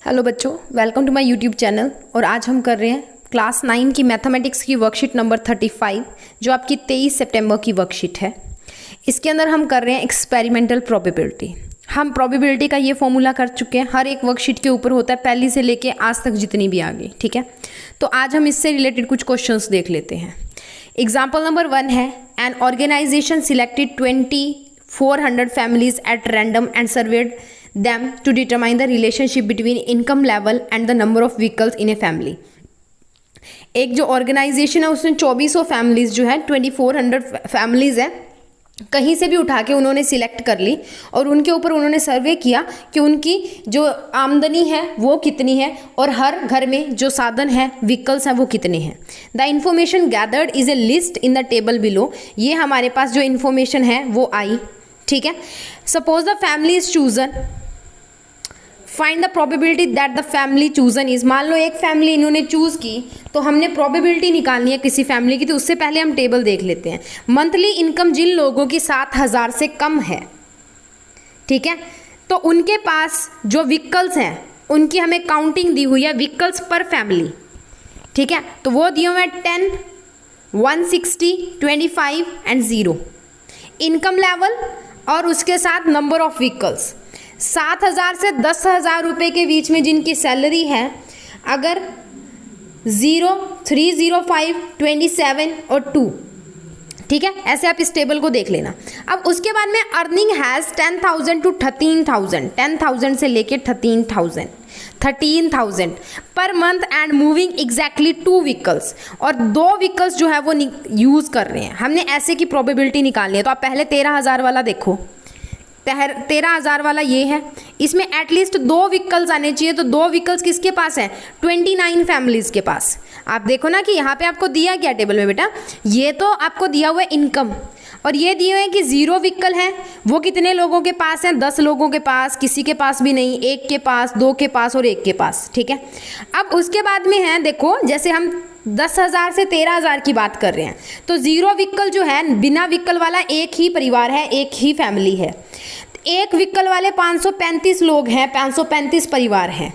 Hello बच्चों, welcome to my YouTube channel. और आज हम कर रहे हैं क्लास 9 की मैथमेटिक्स की वर्कशीट नंबर 35, जो आपकी 23 सितंबर की वर्कशीट है। इसके अंदर हम कर रहे हैं एक्सपेरिमेंटल प्रोबेबिलिटी। हम प्रोबेबिलिटी का ये फॉर्मूला कर चुके हैं, हर एक वर्कशीट के ऊपर होता है, पहली से लेके आज तक जितनी भी आ गई। ठीक है, तो आज हम इससे रिलेटेड कुछ क्वेश्चंस देख लेते हैं। एग्जाम्पल नंबर 1 है, an organisation selected 2400 families at random and surveyed them to determine the relationship between income level and the number of vehicles in a family। एक जो ऑर्गेनाइजेशन है उसने 2400 फैमिलीज जो है 2400 फैमिलीज है कहीं से भी उठा के उन्होंने सिलेक्ट कर ली और उनके ऊपर उन्होंने सर्वे किया कि उनकी जो आमदनी है वो कितनी है और हर घर में जो साधन है व्हीकल्स हैं वो कितने हैं। The information gathered is a list in the table below. ये हमारे पास जो इन्फॉर्मेशन है वो आई। ठीक है, suppose the family is chosen, find the probability that the family chosen is. मान लो एक फैमिली इन्होंने चूज की तो हमने प्रोबेबिलिटी निकालनी है किसी फैमिली की, तो उससे पहले हम टेबल देख लेते हैं। मंथली इनकम जिन लोगों की 7000 से कम है, ठीक है, तो उनके पास जो व्हीकल्स हैं उनकी हमें काउंटिंग दी हुई है, व्हीकल्स पर फैमिली। ठीक है, तो वो दिए हुए हैं 10, 160, 25 एंड 0। इनकम लेवल और उसके साथ नंबर ऑफ व्हीकल्स। 7000 से 10,000 रुपये के बीच में जिनकी सैलरी है, अगर 0, 305, 27 और 2, ठीक है, ऐसे आप इस टेबल को देख लेना। अब उसके बाद में अर्निंग हैज़ 10,000 टू 13,000, 10,000 से लेके 13,000 per month and moving exactly 2 vehicles, और 2 व्हीकल्स जो है वो यूज़ कर रहे हैं। हमने ऐसे की प्रोबेबिलिटी निकालनी है, तो आप पहले 13,000 वाला देखो। 13,000 वाला ये है, इसमें एटलीस्ट 2 व्हीकल्स आने चाहिए। तो 2 व्हीकल्स किसके पास है? 29 फैमिलीज के पास। आप देखो ना कि यहाँ पे आपको दिया क्या टेबल में बेटा, ये तो आपको दिया हुआ है इनकम, और ये दिए हुए हैं कि 0 व्हीकल है। वो कितने लोगों के पास हैं? 10 लोगों के पास, किसी के पास भी नहीं, 1 के पास, 2 के पास और 1 के पास। ठीक है, अब उसके बाद में है, देखो जैसे हम 10,000 से 13,000 की बात कर रहे हैं, तो 0 व्हीकल जो है, बिना व्हीकल वाला एक ही परिवार है, एक ही फैमिली है। 1 व्हीकल वाले 535 लोग हैं, 535 परिवार हैं।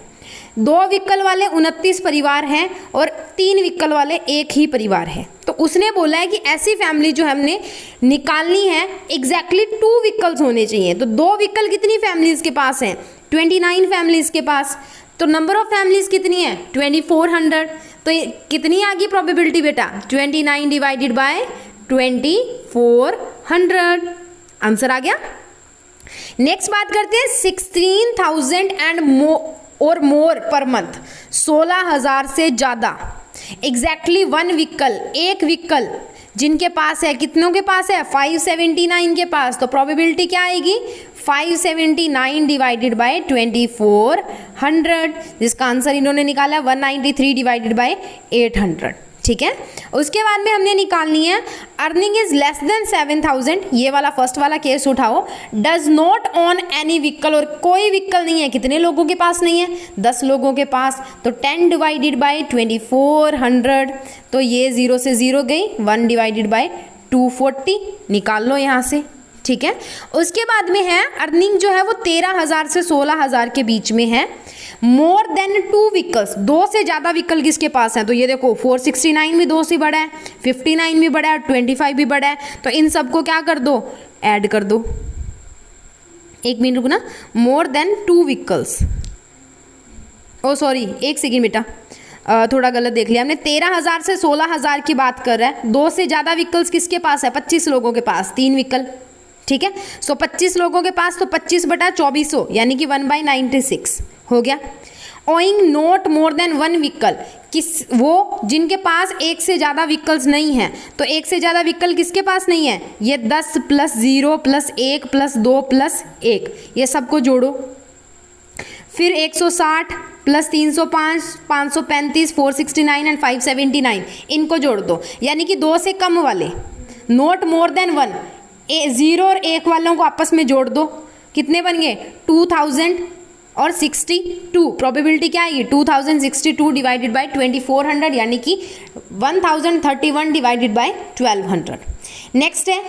2 व्हीकल वाले 29 परिवार हैं और 3 व्हीकल वाले एक ही परिवार है। तो उसने बोला है कि ऐसी फैमिली जो हमने निकालनी है, एग्जैक्टली 2 व्हीकल्स होने चाहिए। तो 2 व्हीकल कितनी फैमिलीज के पास हैं? 29 फैमिलीज के पास। तो नंबर ऑफ फैमिलीज कितनी है? 2400। तो ये कितनी आ गई प्रोबेबिलिटी बेटा? 29 डिवाइडेड बाय 2400। आंसर आ गया। नेक्स्ट बात करते हैं 16,000 एंड मोर पर मंथ, 16,000 से ज़्यादा। एग्जैक्टली 1 व्हीकल, एक व्हीकल जिनके पास है, कितनों के पास है? 579 के पास। तो प्रोबेबिलिटी क्या आएगी? 579 डिवाइडेड बाय 2400, जिसका आंसर इन्होंने निकाला 193 डिवाइडेड बाय 800। ठीक है, उसके बाद में हमने निकालनी है अर्निंग इज लेस देन 7,000। ये वाला फर्स्ट वाला केस उठाओ। Does not on any vehicle, और कोई व्हीकल नहीं है। कितने लोगों के पास नहीं है? 10 लोगों के पास। तो 10 डिवाइडेड बाय 2400, तो ये 0 से 0 गई, 1 डिवाइडेड बाय 240 निकाल लो यहाँ से। ठीक है, उसके बाद में है अर्निंग जो है वो 13,000 से 16,000 के बीच में है। मोर देन 2 व्हीकल्स, 2 से ज़्यादा व्हीकल किसके पास हैं? तो ये देखो 469 भी 2 से बड़ा है, 59 भी बड़ा है, 25 भी बड़ा है। तो इन सबको क्या कर दो? ऐड कर दो। 1 मिनट रुकना। मोर देन 2 व्हीकल्स, ओ सॉरी 1 सेकेंड बेटा, थोड़ा गलत देख लिया हमने। 13,000 से 16,000 की बात कर रहा है। 2 से ज़्यादा व्हीकल्स किसके पास है? 25 लोगों के पास, 3 व्हीकल। ठीक है, सो 25 लोगों के पास, तो 25/2400 यानी कि 1/96 हो गया। Owing not more than 1 vehicle, किस वो जिनके पास 1 से ज़्यादा व्हीकल्स नहीं हैं। तो 1 से ज़्यादा व्हीकल किसके पास नहीं है? ये 10 + 0 + 1 + 2 + 1, ये सबको जोड़ो। फिर 160 + 305, 535, 469 एंड 579, इनको जोड़ दो। यानी कि 2 से कम वाले, नॉट मोर देन 1, 0 और 1 वालों को आपस में जोड़ दो। कितने बन गए? 2000 और 62। प्रोबेबिलिटी क्या आएगी? 2062 डिवाइडेड बाय 2400, यानी कि 1031 डिवाइडेड बाय 1200। नेक्स्ट है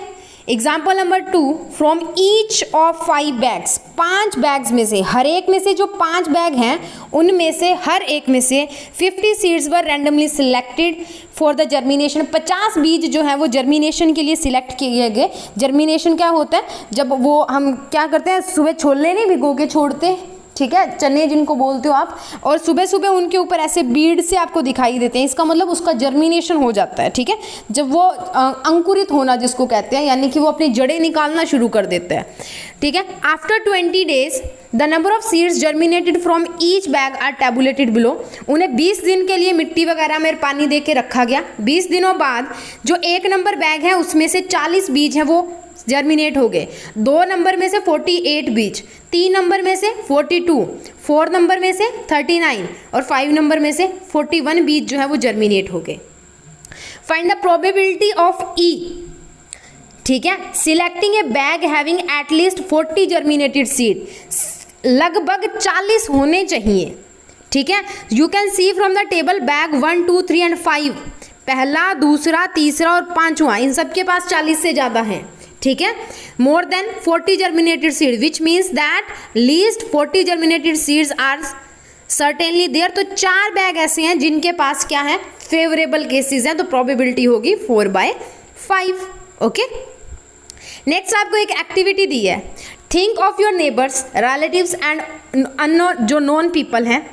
example number 2, from each of 5 bags, 5 bags में से, हर एक में से जो 5 बैग हैं उनमें से हर एक में से 50 seeds were randomly selected for the germination. 50 बीज जो है वो जर्मिनेशन के लिए सिलेक्ट किए गए। जर्मिनेशन क्या होता है, जब वो हम क्या करते हैं, सुबह छोले नहीं भिगो के छोड़ते, ठीक है, चने जिनको बोलते हो आप, और सुबह सुबह उनके ऊपर ऐसे बीड से आपको दिखाई देते हैं, इसका मतलब उसका जर्मिनेशन हो जाता है, ठीक है, जब वो अंकुरित होना जिसको कहते हैं, यानी कि वो अपनी जड़ें निकालना शुरू कर देते हैं, ठीक है। After 20 days the number of seeds germinated from each bag are tabulated below. उन्हें 20 दिन के लिए मिट्टी वगैरह में पानी दे के रखा गया। 20 दिनों बाद जो 1 नंबर बैग है उसमें से 40 बीज हैं वो जर्मिनेट हो गए। 2 नंबर में से 48 बीज, 3 नंबर में से 42, 4 नंबर में से 39 और 5 नंबर में से 41 बीज जो है वो जर्मिनेट हो गए। फाइंड द प्रोबेबिलिटी ऑफ ई, ठीक है, selecting a bag having at least 40 germinated seed, लगभग 40 होने चाहिए, ठीक है। You can see from the table bag 1, 2, 3 and 5, पहला, दूसरा, तीसरा और 5वां, इन सबके पास 40 से ज़्यादा हैं, ठीक है। More than 40 germinated seed which means that least 40 germinated seeds are certainly there. तो 4 बैग ऐसे हैं जिनके पास क्या है, फेवरेबल केसेस हैं, तो प्रोबेबिलिटी होगी 4/5। ओके, नेक्स्ट आपको एक एक्टिविटी दी है, think of your neighbours, relatives and unknown, जो नॉन पीपल हैं,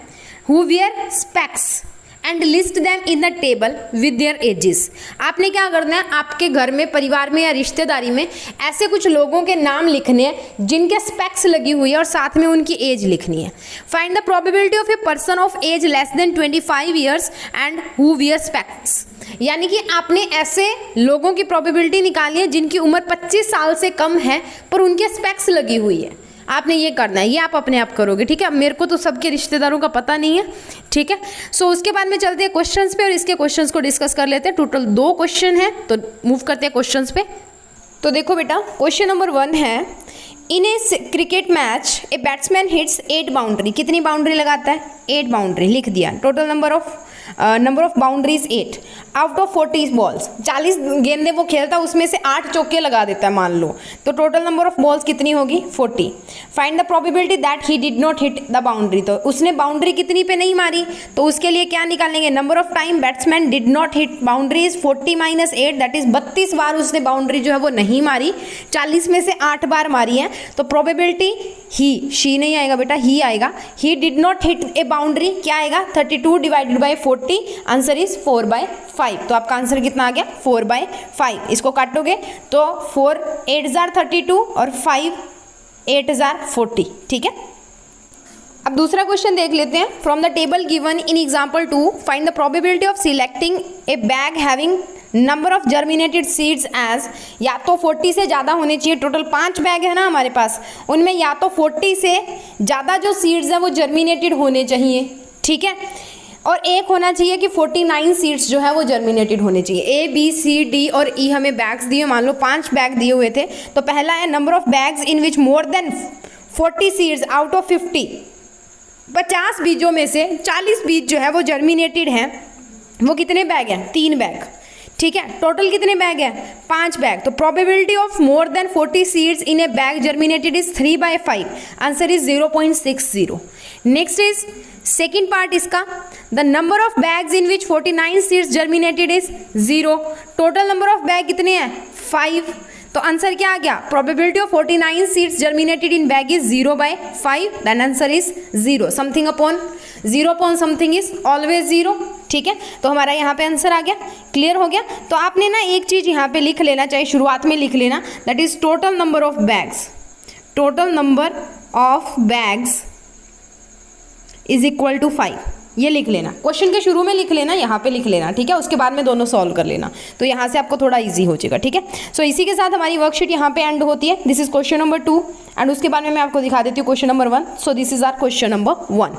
who wear specs and list them in the table with their edges. आपने क्या करना है, आपके घर में, परिवार में या रिश्तेदारी में ऐसे कुछ लोगों के नाम लिखने हैं जिनके स्पेक्स लगी हुई है और साथ में उनकी एज लिखनी है। Find the probability of a person of age less than 25 years and who wear specs. यानी कि आपने ऐसे लोगों की प्रोबेबिलिटी निकाली है जिनकी उम्र 25 साल से कम है पर उनके स्पेक्स लगी हुई है। आपने ये करना है, ये आप अपने आप करोगे, ठीक है। मेरे को तो सबके रिश्तेदारों का पता नहीं है, ठीक है। सो उसके बाद में चलते हैं क्वेश्चंस पे और इसके क्वेश्चंस को डिस्कस कर लेते हैं। टोटल 2 क्वेश्चन है, तो मूव करते हैं क्वेश्चंस पे। तो देखो बेटा, क्वेश्चन नंबर 1 है, in a cricket match a batsman hits 8 boundary. कितनी बाउंड्री लगाता है, 8 बाउंड्री लिख दिया। Total number of boundaries 8 out of 40 balls. 40 गेंदें वो खेलता है, उसमें से 8 चौके लगा देता है मान लो, तो टोटल नंबर ऑफ बॉल्स कितनी होगी, 40। Find the probability that he did not hit the boundary. तो उसने बाउंड्री कितनी पे नहीं मारी, तो उसके लिए क्या निकालेंगे, number of time batsman did not hit boundary is 40 - 8, that is 32 बार उसने बाउंड्री जो है वो नहीं मारी, 40 में से 8 बार मारी है, तो प्रोबेबिलिटी ही, शी नहीं आएगा बेटा, ही आएगा। He did not hit A boundary, क्या आएगा, 32 डिवाइडेड बाई 40, आंसर इज 4/5। तो आपका आंसर कितना आ गया, 4/5। इसको काटोगे तो 4 8 जार 32 और 5 8 जार 40, ठीक है। अब दूसरा क्वेश्चन देख लेते हैं। From the table given in example 2 find the probability of selecting a bag having number of germinated seeds age, या तो 40 से ज़्यादा होने चाहिए। टोटल 5 बैग है ना हमारे पास, उनमें या तो 40 से ज़्यादा जो सीड्स हैं वो जर्मिनेटेड होने चाहिए, ठीक है, और एक होना चाहिए कि 49 सीड्स जो है वो जर्मिनेटेड होने चाहिए। ए बी सी डी और ई हमें बैग्स दिए, मान लो 5 बैग दिए हुए थे, तो पहला है number of bags in which more than 40 seeds out of 50, 50 बीजों में से 40 बीज जो है वो जर्मिनेटेड हैं। वो कितने बैग हैं, 3 बैग, ठीक है। टोटल कितने बैग हैं, 5 बैग। तो probability of more than 40 seeds in a bag germinated is 3/5, answer is 0.60। Next is second part इसका, the number of bags in which 49 seeds germinated is 0। Total number of bag कितने हैं, 5, तो answer क्या आ गया, probability of 49 seeds germinated in bag is 0/5, then answer is 0। Something upon 0 upon something is always 0, ठीक है। तो हमारा यहाँ पे आंसर आ गया, क्लियर हो गया। तो आपने ना एक चीज़ यहाँ पे लिख लेना, चाहे शुरुआत में लिख लेना, that is total number of bags, total number of bags is equal to 5, ये लिख लेना। क्वेश्चन के शुरू में लिख लेना, यहाँ पे लिख लेना, ठीक है। उसके बाद में दोनों सॉल्व कर लेना, तो यहाँ से आपको थोड़ा इजी हो जाएगा, ठीक है। सो इसी के साथ हमारी वर्कशीट यहाँ पे एंड होती है। This is question number 2 and उसके बाद में मैं आपको दिखा देती हूँ question number 1। So this is our question number 1।